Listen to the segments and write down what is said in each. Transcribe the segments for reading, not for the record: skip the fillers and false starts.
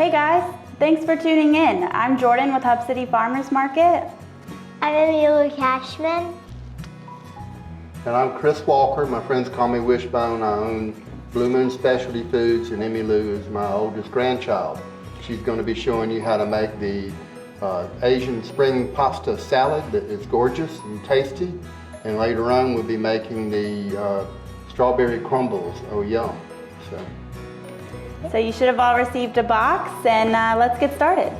Hey guys, thanks for tuning in. I'm Jordan with Hub City Farmers Market. I'm Emilu Cashman. And I'm Chris Walker. My friends call me Wishbone. I own Blue Moon Specialty Foods, and Emilu is my oldest grandchild. She's going to be showing you how to make the Asian spring pasta salad that is gorgeous and tasty. And later on we'll be making the strawberry crumbles. Oh, yum. So you should have all received a box, and let's get started.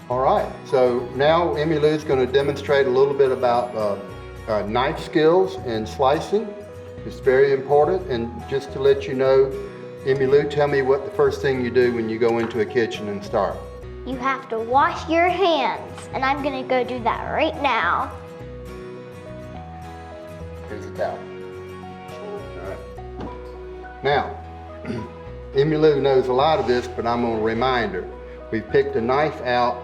All right, so now Emilu's going to demonstrate a little bit about knife skills and slicing. It's very important. And just to let you know, Emilu, tell me what the first thing you do when you go into a kitchen and start. You have to wash your hands, and I'm gonna go do that right now. Here's a towel. All right. Now, Emilu knows a lot of this, but I'm gonna remind her. We've picked a knife out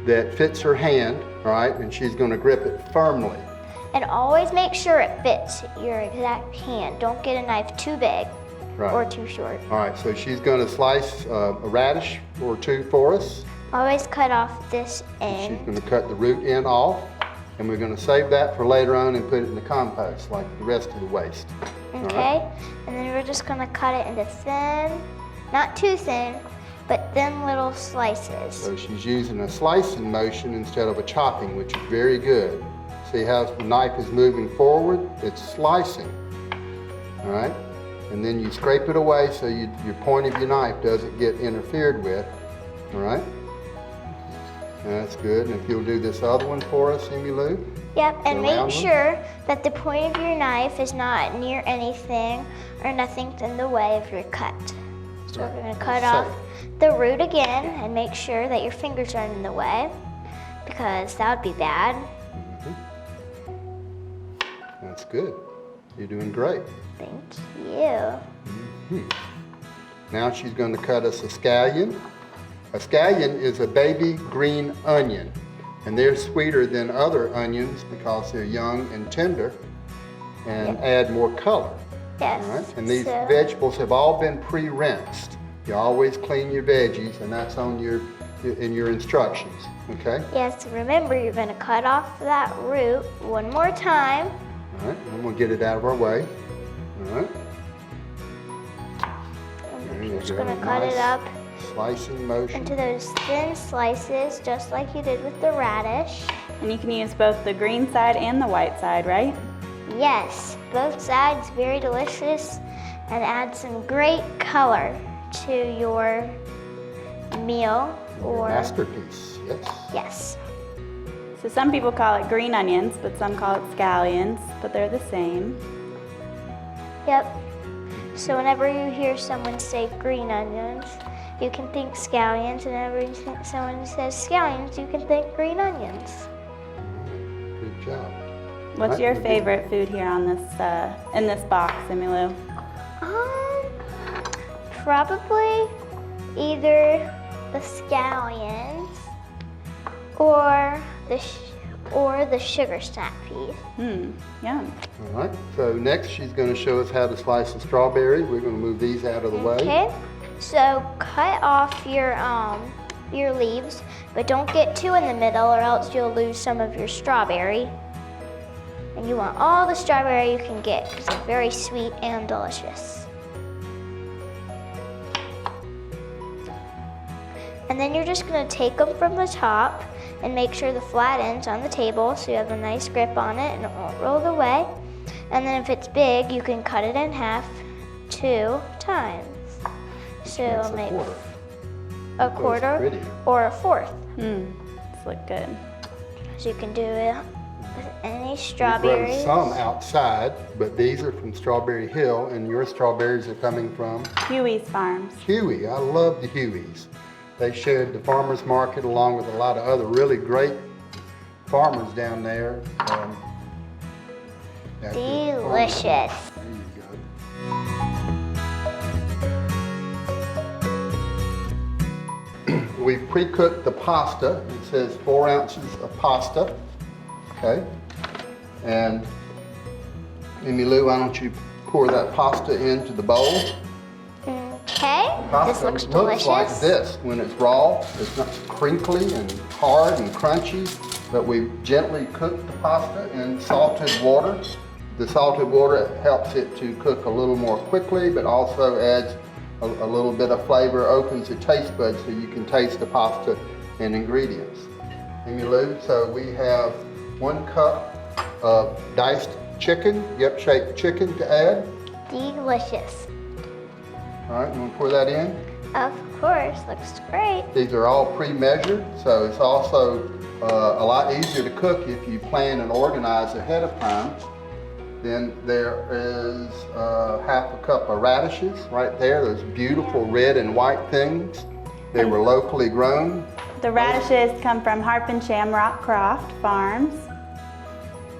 that fits her hand, all right, and she's gonna grip it firmly. And always make sure it fits your exact hand. Don't get a knife too big or too short. All right, so she's gonna slice a radish or two for us. Always cut off this end. She's gonna cut the root end off, and we're gonna save that for later on and put it in the compost like the rest of the waste. Okay, right. And then we're just gonna cut it into thin, not too thin, but thin little slices. So she's using a slicing motion instead of a chopping, which is very good. See how the knife is moving forward? It's slicing, all right? And then you scrape it away so your point of your knife doesn't get interfered with, all right? That's good. And if you'll do this other one for us, Emilu. Yep, and make sure that the point of your knife is not near anything or nothing's in the way of your cut. So we're gonna cut off the root again and make sure that your fingers aren't in the way, because that would be bad. That's good. You're doing great. Thank you. Now she's going to cut us a scallion. A scallion is a baby green onion, and they're sweeter than other onions because they're young and tender and add more color. Yes. All right? And these vegetables have all been pre-rinsed. You always clean your veggies, and that's on in your instructions, okay? Yes, remember you're going to cut off that root one more time. All right, and we'll get it out of our way. All right. And you're just going to cut it up slicing motion into those thin slices, just like you did with the radish. And you can use both the green side and the white side, right? Yes, both sides very delicious and add some great color to your meal or masterpiece. Yes. Yes. So some people call it green onions, but some call it scallions, but they're the same. Yep. So whenever you hear someone say green onions, you can think scallions, and whenever you think someone says scallions, you can think green onions. Good job. What's your favorite food here on this in this box, Emilu? Probably either the scallions or the sugar snack piece. Yum. All right, so next she's going to show us how to slice a strawberry. We're going to move these out of the way. Okay, so cut off your leaves, but don't get too in the middle or else you'll lose some of your strawberry. And you want all the strawberry you can get because they're very sweet and delicious. And then you're just going to take them from the top and make sure the flat end's on the table so you have a nice grip on it and it won't roll away. And then if it's big, you can cut it in half 2 times. So That's make a quarter. a quarter or a fourth. This look good. So you can do it with any We strawberries. grow some outside, but these are from Strawberry Hill, and your strawberries are coming from? Huey's Farms. Huey. I love the Hueys. They shared the farmer's market along with a lot of other really great farmers down there. Delicious. There you go. we pre-cooked the pasta. It says 4 ounces of pasta. Okay. And Amy Lou, why don't you pour that pasta into the bowl? Okay. Pasta This looks delicious. like this when it's raw. It's not crinkly and hard and crunchy, but we gently cooked the pasta in salted water. The salted water helps it to cook a little more quickly, but also adds a little bit of flavor, opens the taste buds so you can taste the pasta and ingredients. Amy Lou, so we have 1 cup of diced chicken, shaped chicken to add. Delicious. All right, you want to pour that in? Of course, looks great. These are all pre-measured, so it's also a lot easier to cook if you plan and organize ahead of time. Then there is 1/2 cup of radishes right there, those beautiful red and white things. They were locally grown. The radishes come from Harp and Shamrock Croft Farms.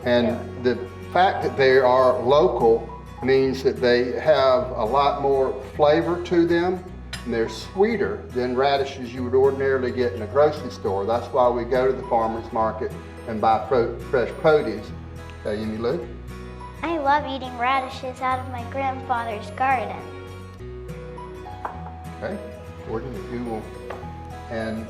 And the fact that they are local means that they have a lot more flavor to them, and they're sweeter than radishes you would ordinarily get in a grocery store. That's why we go to the farmer's market and buy fresh produce. Okay, Amy Lou? I love eating radishes out of my grandfather's garden. Okay, Gordon, if you will. And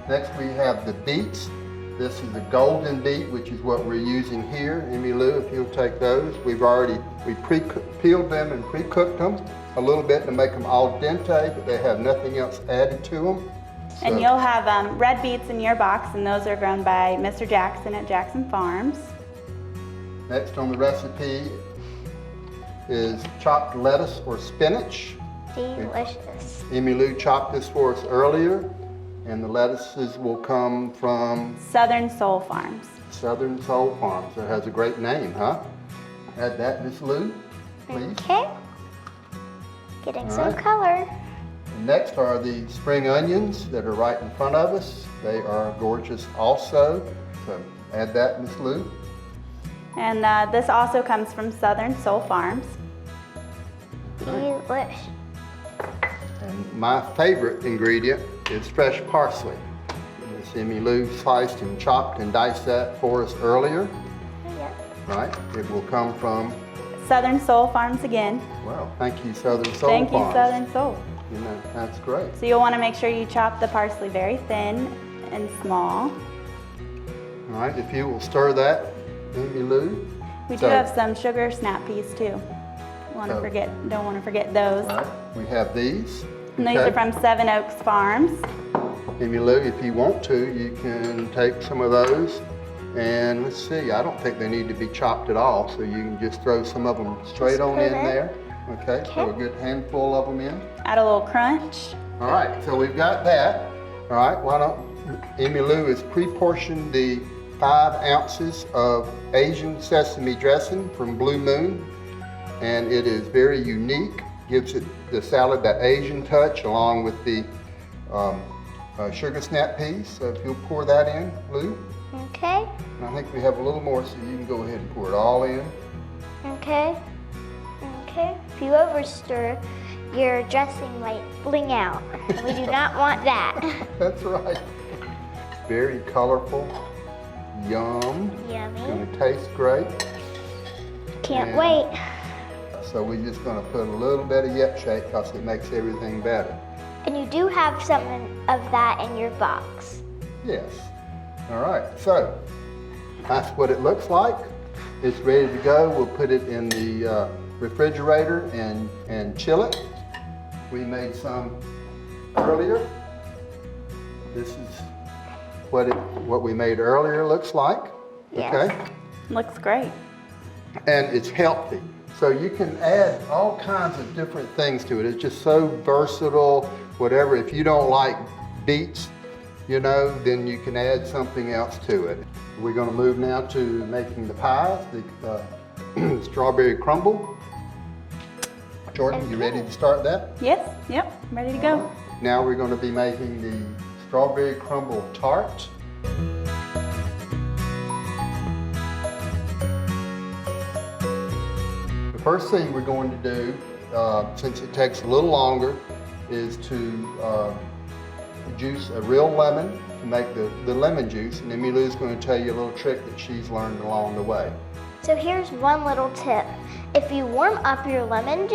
next we have the beets. This is the golden beet, which is what we're using here. Amy Lou, if you'll take those. We peeled them and pre-cooked them a little bit to make them al dente, but they have nothing else added to them. So, And you'll have red beets in your box, and those are grown by Mr. Jackson at Jackson Farms. next on the recipe is chopped lettuce or spinach. Delicious. Amy Lou chopped this for us earlier, and the lettuces will come from Southern Soul Farms. Southern Soul Farms. That has a great name, huh? Add that, Miss Lou, please. Okay. Getting All some right. color. Next are the spring onions that are right in front of us. They are gorgeous also. So add that, Miss Lou. And this also comes from Southern Soul Farms. Delish. And my favorite ingredient is fresh parsley. Miss Amy Lou sliced and chopped and diced that for us earlier. Yep. Right? It will come from, Southern Soul Farms again. well, thank you, Southern Soul Thank you, Farms. Southern Soul. You know, that's great. So you'll want to make sure you chop the parsley very thin and small. All right, if you will stir that, Amy Lou. We do So- have some sugar snap peas too. So- Don't want to forget those. Right, we have these. And these Okay. are from Seven Oaks Farms. Amy Lou, if you want to, you can take some of those and let's see, I don't think they need to be chopped at all, so you can just throw some of them straight on put in it. there. Okay, throw a good handful of them in. Add a little crunch. All right, so we've got that. All right, why don't Amy Lou has pre-portioned the 5 ounces of Asian sesame dressing from Blue Moon, and it is very unique. Gives it the salad that Asian touch along with the sugar snap peas. So if you'll pour that in, Lou. Okay. And I think we have a little more, so you can go ahead and pour it all in. Okay. Okay. If you overstir, your dressing might fling out. We do not want that. That's right. It's very colorful. Yum. It's Yummy. gonna taste great. Can't And- wait. So we're just gonna put a little bit of yep shake because it makes everything better. And you do have some of that in your box. Yes. All right, so that's what it looks like. It's ready to go. We'll put it in the refrigerator and chill it. We made some earlier. This is what we made earlier looks like. Yes. Okay? Looks great. And it's healthy. So you can add all kinds of different things to it. It's just so versatile, whatever. If you don't like beets, you know, then you can add something else to it. We're gonna move now to making the pies, the strawberry crumble. Jordan, you ready to start that? Yes, yep, ready to go. Now we're gonna be making the strawberry crumble tart. The first thing we're going to do, since it takes a little longer, is to juice a real lemon to make the lemon juice, and Emmy Lou's going to tell you a little trick that she's learned along the way. So here's one little tip. If you warm up your lemon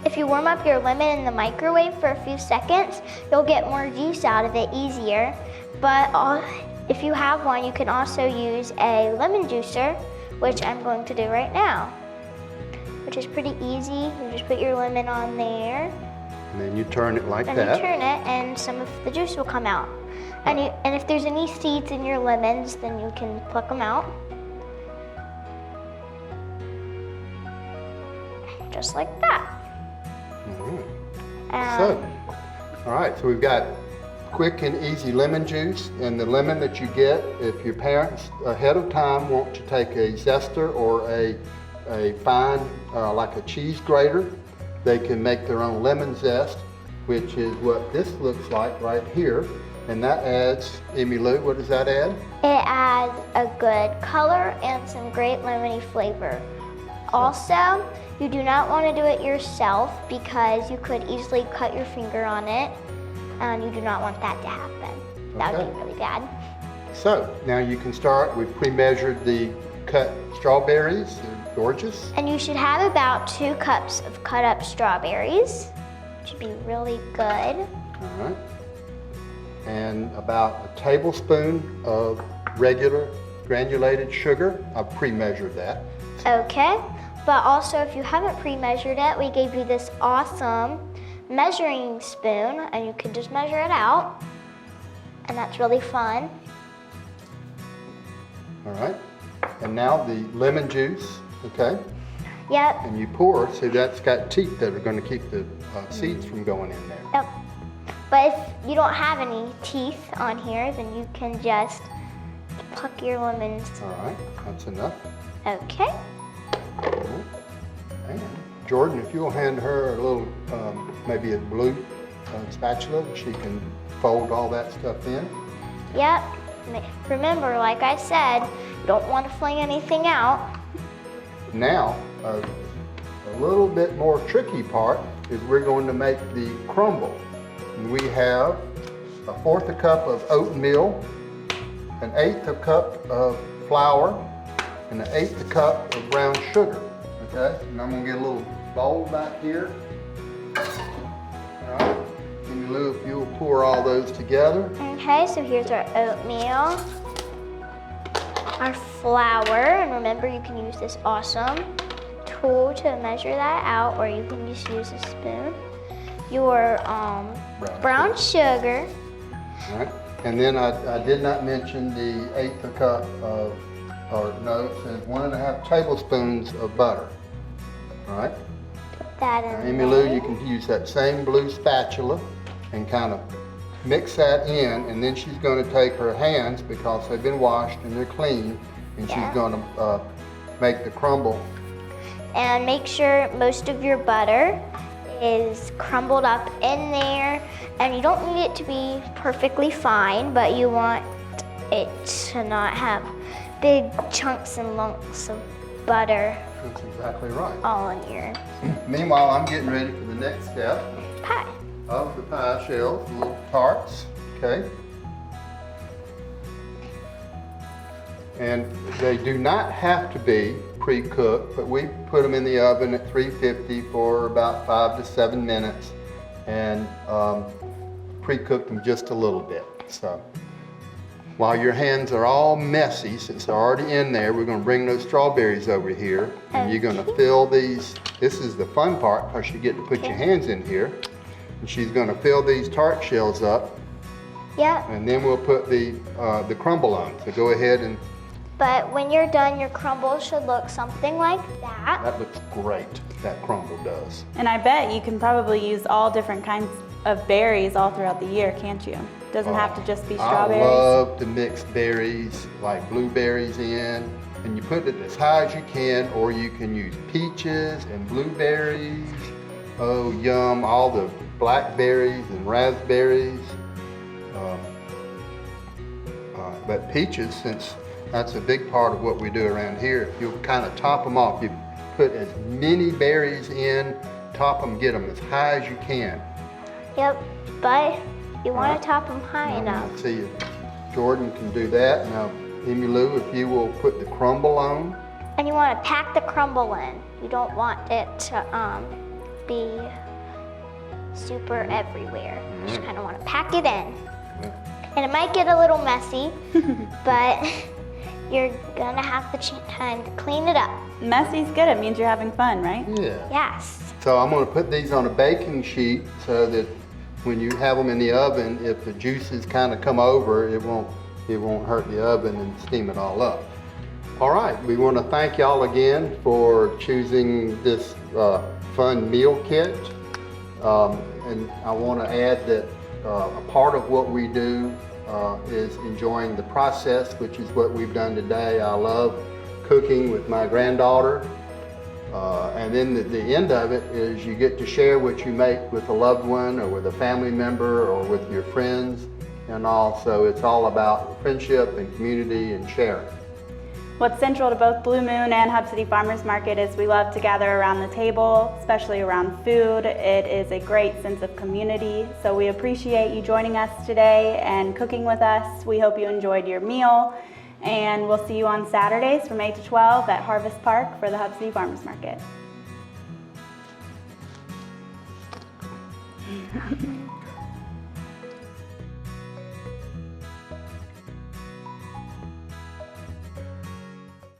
in the microwave for a few seconds, you'll get more juice out of it easier. But if you have one, you can also use a lemon juicer, which I'm going to do right now, which is pretty easy. You just put your lemon on there. And then you turn it like that. And you turn it, and some of the juice will come out. And if there's any seeds in your lemons, then you can pluck them out. Just like that. All right, so we've got quick and easy lemon juice, and the lemon that you get, if your parents ahead of time want to take a zester or a fine, like a cheese grater, they can make their own lemon zest, which is what this looks like right here. And that adds, Emmy Lou, what does that add? It adds a good color and some great lemony flavor. Also, you do not want to do it yourself because you could easily cut your finger on it, and you do not want that to happen. That would be really bad. So now you can start. We've pre-measured the cut strawberries. They're gorgeous. And you should have about 2 cups of cut up strawberries, which would be really good. All right. And about a tablespoon of regular granulated sugar. I've pre-measured that. Okay, but also if you haven't pre-measured it, we gave you this awesome measuring spoon, and you can just measure it out, and that's really fun. All right, and now the lemon juice, okay? Yep. And you pour, so that's got teeth that are going to keep the seeds from going in there. Yep. But if you don't have any teeth on here, then you can just pluck your lemons. All right, that's enough. Okay. And Jordan, if you'll hand her a little, maybe a blue spatula, she can fold all that stuff in. Yep. Remember, like I said, you don't want to fling anything out. Now, a little bit more tricky part is we're going to make the crumble. And we have 1/4 cup of oatmeal, 1/8 cup of flour, and 1/8 cup of brown sugar. Okay, and I'm gonna get a little bowl back here. All right, Emmy Lou, if you'll pour all those together. Okay, so here's our oatmeal, our flour, and remember you can use this awesome tool to measure that out, or you can just use a spoon. Your brown sugar. All right, and then I did not mention the 1/8 cup of, or no, it says 1½ tablespoons of butter. All right. Put that in Emmy Lou, you can use that same blue spatula and kind of mix that in, and then she's going to take her hands, because they've been washed and they're clean, and she's going to make the crumble. And make sure most of your butter is crumbled up in there, and you don't need it to be perfectly fine, but you want it to not have big chunks and lumps of butter. That's exactly right. All in your Meanwhile, I'm getting ready for the next step pie. of the pie shells, the little tarts, okay? And they do not have to be pre-cooked, but we put them in the oven at 350 for about 5 to 7 minutes, and pre-cooked them just a little bit. So while your hands are all messy, since they're already in there, we're going to bring those strawberries over here, and you're going to fill these. This is the fun part, because you get to put your hands in here, and she's going to fill these tart shells up. Yep. And then we'll put the crumble on. So go ahead and. But when you're done, your crumble should look something like that. That looks great. That crumble does. And I bet you can probably use all different kinds of berries all throughout the year, can't you? Doesn't have to just be strawberries. I love to mix berries, like blueberries in, and you put it as high as you can, or you can use peaches and blueberries. Oh, yum, all the blackberries and raspberries. But peaches, since that's a big part of what we do around here, if you'll kind of top them off, you put as many berries in, top them, get them as high as you can. Yep, but You want to top them high enough. Let's see if Jordan can do that. Now, Emmylou, if you will put the crumble on. And you want to pack the crumble in. You don't want it to be super everywhere. You just kind of want to pack it in. And it might get a little messy, but you're gonna have the time to clean it up. Messy's good. It means you're having fun, right? Yeah. Yes. So I'm going to put these on a baking sheet so that when you have them in the oven, if the juices kind of come over, it won't hurt the oven and steam it all up. All right, we want to thank y'all again for choosing this fun meal kit. And I want to add that a part of what we do is enjoying the process, which is what we've done today. I love cooking with my granddaughter. And then the end of it is you get to share what you make with a loved one or with a family member or with your friends and all. So it's all about friendship and community and sharing. What's central to both Blue Moon and Hub City Farmers Market is we love to gather around the table, especially around food. It is a great sense of community. So we appreciate you joining us today and cooking with us. We hope you enjoyed your meal. And we'll see you on Saturdays from 8 to 12 at Harvest Park for the Hub City Farmers Market.